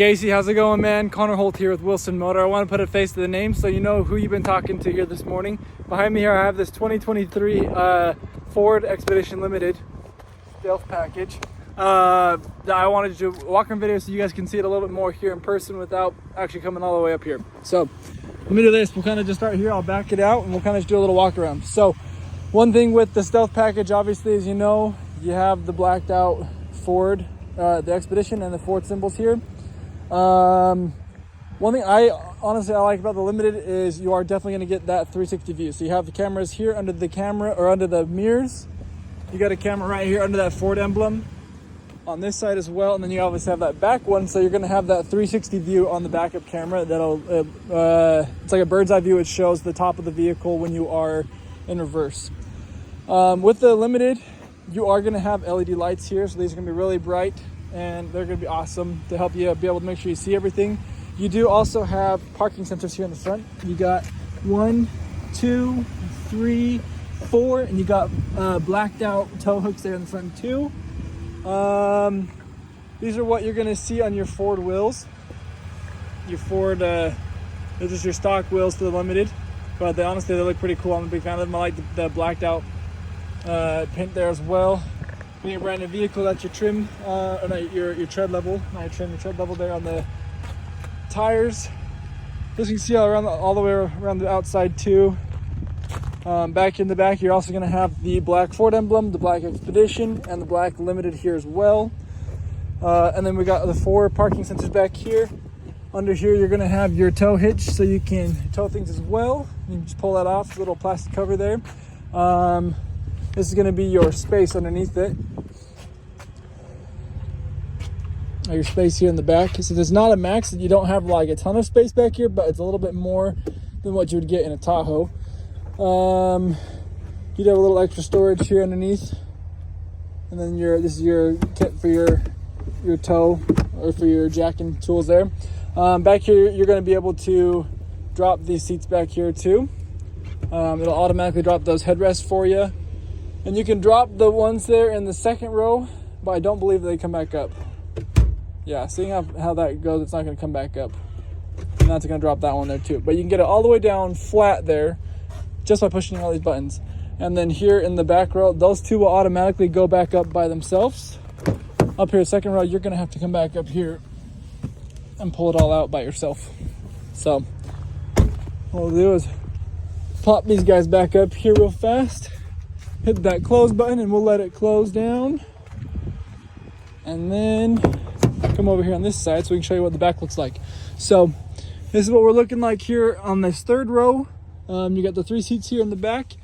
Casey, how's it going, man? Connor Holt here with Wilson Motor. I want to put a face to the name so you know who you've been talking to here this morning. Behind me here I have this 2023 Ford Expedition Limited stealth package that I wanted to walk around video so you guys can see it a little bit more here in person without actually coming all the way up here. So let me do this. We'll kind of just start here. I'll back it out and we'll kind of just do a little walk around. So one thing with the stealth package, obviously, as you know, you have the blacked out Ford, the Expedition and the Ford symbols here. One thing I honestly like about the Limited is you are definitely going to get that 360 view. So you have the cameras here under the camera or under the mirrors. You got a camera right here under that Ford emblem on this side as well, and then you obviously have that back one, so you're going to have that 360 view on the backup camera. That'll it's like a bird's eye view. It shows the top of the vehicle when you are in reverse. With the Limited, you are going to have LED lights here, so these are going to be really bright and they're going to be awesome to help you be able to make sure you see everything. You do also have parking sensors here in the front. You got 1, 2, 3, 4, and you got blacked out tow hooks there in the front too. These are what you're going to see on your Ford wheels. Your Ford, they're just your stock wheels to the Limited, but honestly they look pretty cool. I'm a big fan of them. I like the blacked out paint there as well. When you're brand new vehicle, that's your trim, or not your tread level, not your trim, your tread level there on the tires. As you can see all the way around the outside too. Back in the back, you're also going to have the black Ford emblem, the black Expedition, and the black Limited here as well. And then we got the 4 parking sensors back here. Under here, you're going to have your tow hitch, so you can tow things as well. You can just pull that off, little plastic cover there. This is going to be your space underneath it. Your space here in the back. So there's not a max, you don't have like a ton of space back here, but it's a little bit more than what you would get in a Tahoe. You'd have a little extra storage here underneath, and then this is your kit for your tow or for your jacking tools there. Back here, you're going to be able to drop these seats back here too. It'll automatically drop those headrests for you. And you can drop the ones there in the second row, but I don't believe they come back up. Yeah, seeing how that goes, it's not going to come back up. And that's going to drop that one there too. But you can get it all the way down flat there just by pushing all these buttons. And then here in the back row, those two will automatically go back up by themselves. Up here, second row, you're going to have to come back up here and pull it all out by yourself. So what we'll do is pop these guys back up here real fast. Hit that close button and we'll let it close down. And then come over here on this side so we can show you what the back looks like. So this is what we're looking like here on this third row. You got the 3 seats here in the back.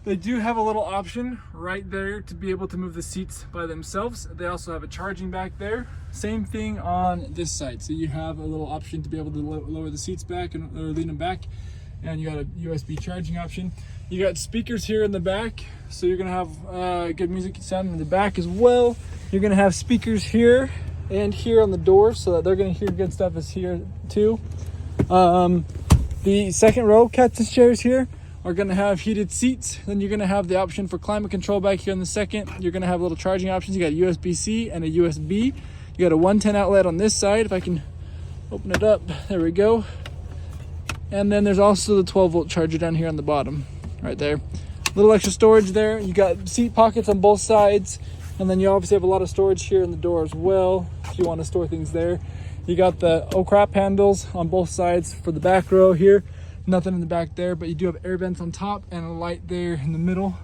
They do have a little option right there to be able to move the seats by themselves. They also have a charging back there. Same thing on this side. So you have a little option to be able to lower the seats back or lean them back. And you got a USB charging option. You got speakers here in the back, so you're gonna have good music sound in the back as well. You're gonna have speakers here and here on the door, so that they're gonna hear good stuff is here too. The second row captain's chairs here are gonna have heated seats. Then you're gonna have the option for climate control back here in the second. You're gonna have little charging options. You got USB-C and a USB. You got a 110 outlet on this side. If I can open it up, there we go. And then there's also the 12-volt charger down here on the bottom, right there. A little extra storage there. You got seat pockets on both sides, and then you obviously have a lot of storage here in the door as well, if you want to store things there. You got the oh crap handles on both sides for the back row here. Nothing in the back there, but you do have air vents on top and a light there in the middle.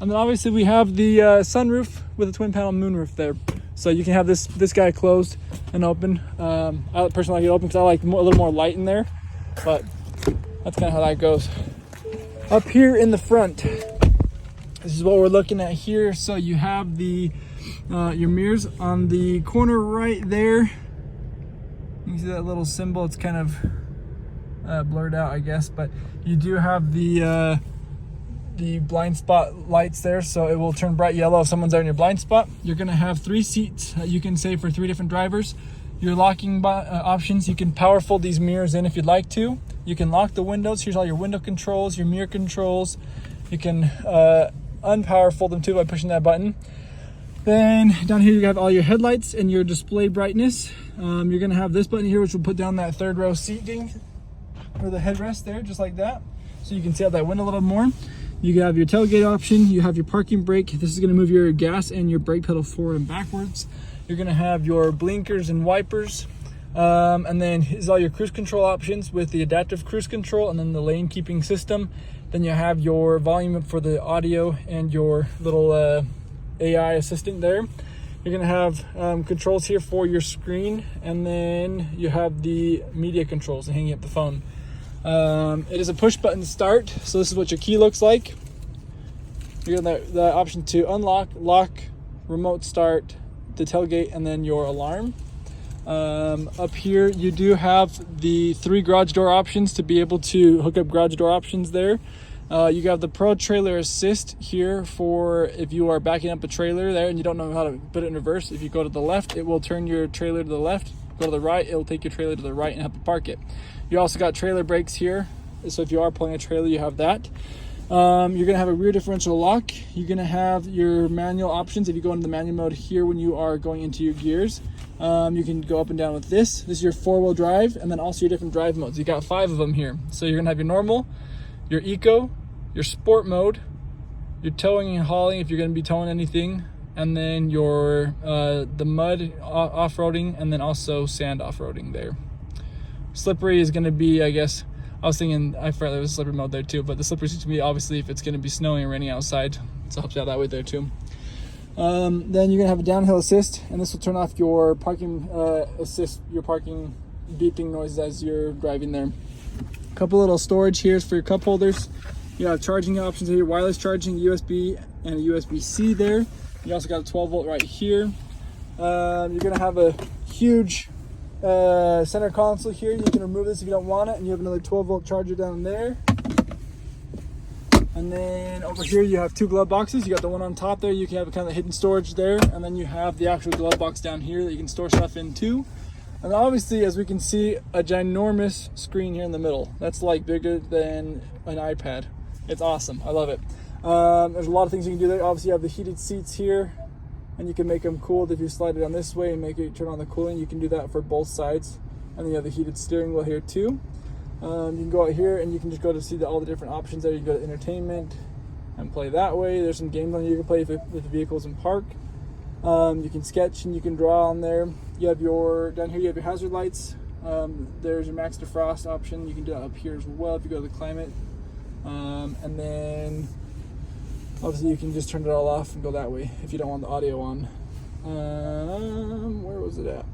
And then obviously we have the sunroof with a twin panel moonroof there. So you can have this guy closed and open. I personally like it open because I like a little more light in there, but that's kind of how that goes. Up here in the front, this is what we're looking at here. So you have the your mirrors on the corner right there. You can see that little symbol. It's kind of blurred out, I guess, but you do have the blind spot lights there, so it will turn bright yellow if someone's there in your blind spot. You're going to have 3 seats that you can save for 3 different drivers. Your locking options, you can power fold these mirrors in if you'd like to. You can lock the windows. Here's all your window controls, your mirror controls. You can unpower fold them too by pushing that button. Then down here you have all your headlights and your display brightness. You're gonna have this button here which will put down that third row seating or the headrest there, just like that. So you can see out that window a little more. You have your tailgate option, you have your parking brake. This is gonna move your gas and your brake pedal forward and backwards. You're gonna have your blinkers and wipers. And then here's all your cruise control options with the adaptive cruise control and then the lane keeping system. Then you have your volume up for the audio and your little AI assistant there. You're gonna have controls here for your screen, and then you have the media controls and hanging up the phone. It is a push button start, so this is what your key looks like. You got the option to unlock, lock, remote start, the tailgate, and then your alarm. Up here you do have the 3 garage door options to be able to hook up garage door options there. You have the Pro Trailer Assist here for if you are backing up a trailer there and you don't know how to put it in reverse. If you go to the left, it will turn your trailer to the left. Go to the right, it will take your trailer to the right and help you park it. You also got trailer brakes here, so if you are pulling a trailer, you have that. You're gonna have a rear differential lock. You're gonna have your manual options. If you go into the manual mode here when you are going into your gears, you can go up and down with this. This is your 4-wheel drive, and then also your different drive modes. You got 5 of them here. So you're gonna have your normal, your eco, your sport mode, your towing and hauling if you're going to be towing anything, and then your the mud off-roading, and then also sand off-roading there. Slippery is going to be, I guess, I was thinking, I forgot there was a slippery mode there too, but the slippery is going to be obviously if it's going to be snowing or raining outside, so it helps you out that way there too. Then you're going to have a downhill assist, and this will turn off your parking assist, your parking beeping noises as you're driving there. A couple little storage here for your cup holders. You have charging options here, wireless charging, USB and a USB-C there. You also got a 12-volt right here. You're gonna have a huge center console here. You can remove this if you don't want it, and you have another 12-volt charger down there. And then over here you have 2 glove boxes. You got the one on top there, you can have kind of hidden storage there, and then you have the actual glove box down here that you can store stuff in too. And obviously, as we can see, a ginormous screen here in the middle. That's like bigger than an iPad. It's awesome. I love it. There's a lot of things you can do there. Obviously, you have the heated seats here, and you can make them cooled if you slide it on this way and make it turn on the cooling. You can do that for both sides. And then you have the heated steering wheel here too. You can go out here and you can just go to see all the different options there. You can go to entertainment and play that way. There's some games on you can play with the vehicles in park. You can sketch and you can draw on there. You have your, down here you have your hazard lights. There's your max defrost option. You can do that up here as well if you go to the climate. And then obviously you can just turn it all off and go that way if you don't want the audio on. Where was it at?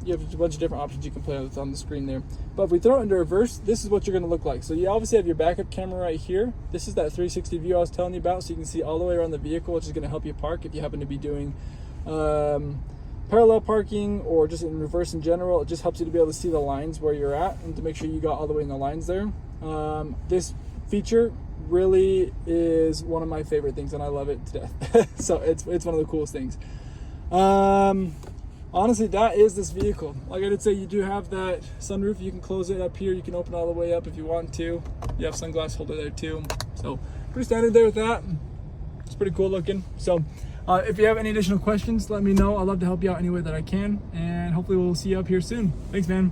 You have a bunch of different options you can play with on the screen there. But if we throw it into reverse, this is what you're going to look like. So you obviously have your backup camera right here. This is that 360 view I was telling you about, so you can see all the way around the vehicle, which is going to help you park if you happen to be doing parallel parking or just in reverse in general. It just helps you to be able to see the lines where you're at and to make sure you got all the way in the lines there. This feature really is one of my favorite things, and I love it to death. So it's one of the coolest things. Honestly, that is this vehicle. Like I did say, you do have that sunroof. You can close it up here. You can open all the way up if you want to. You have sunglass holder there too. So pretty standard there with that. It's pretty cool looking. So if you have any additional questions, let me know. I'd love to help you out any way that I can, and hopefully we'll see you up here soon. Thanks, man.